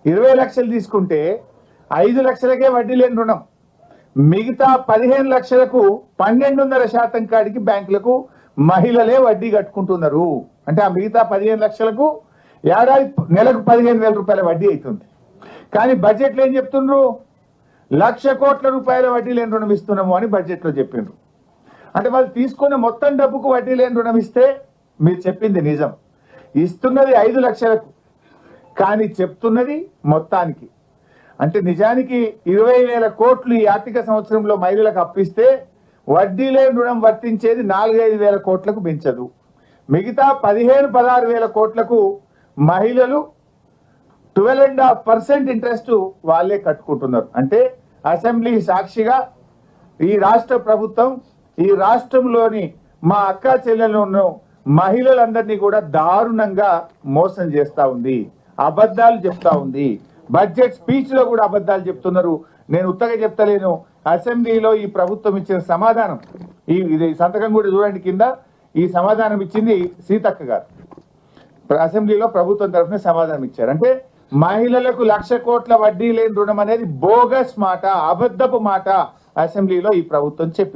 20 లక్షలు తీసుకుంటే 5 లక్షలకే వడ్డీ లేని రుణం, మిగతా 15 లక్షలకు 12.5% కాడికి బ్యాంకులకు మహిళలే వడ్డీ కట్టుకుంటున్నారు. అంటే ఆ మిగతా 15 లక్షలకు ఏడాది నెలకు 15,000 రూపాయల వడ్డీ అవుతుంది. కానీ బడ్జెట్లో ఏం చెప్తుండ్రు? 1,00,000 కోట్ల రూపాయల వడ్డీ లేని రుణం ఇస్తున్నాము అని బడ్జెట్లో చెప్పిండ్రు. అంటే వాళ్ళు తీసుకున్న మొత్తం డబ్బుకు వడ్డీ లేని రుణం ఇస్తే మీరు చెప్పింది నిజం, ఇస్తున్నది 5 లక్షలకు, కానీ చెప్తున్నది మొత్తానికి. అంటే నిజానికి 20,000 కోట్లు ఈ ఆర్థిక సంవత్సరంలో మహిళలకు అప్పిస్తే వడ్డీ లేని రుణం వర్తించేది 4-5 వేల కోట్లకు పెంచదు. మిగతా 15-16 కోట్లకు మహిళలు 12.5% ఇంట్రెస్ట్ వాళ్ళే కట్టుకుంటున్నారు. అంటే అసెంబ్లీ సాక్షిగా ఈ రాష్ట్ర ప్రభుత్వం ఈ రాష్ట్రంలోని మా అక్క చెల్లెలను మహిళలందరినీ కూడా దారుణంగా మోసం చేస్తా ఉంది, అబద్ధాలు చెప్తా ఉంది. బడ్జెట్ స్పీచ్ లో కూడా అబద్ధాలు చెప్తున్నారు. నేను ఉత్తగా చెప్తలేను. అసెంబ్లీలో ఈ ప్రభుత్వం ఇచ్చిన సమాధానం, ఇది సంతకం కూడా చూడండి కింద, ఈ సమాధానం ఇచ్చింది సీతక్క గారు. అసెంబ్లీలో ప్రభుత్వం తరఫున సమాధానం ఇచ్చారు. అంటే మహిళలకు 1,00,000 కోట్ల వడ్డీ లేని రుణం అనేది బోగస్ మాట, అబద్ధపు మాట అసెంబ్లీలో ఈ ప్రభుత్వం చెప్పింది.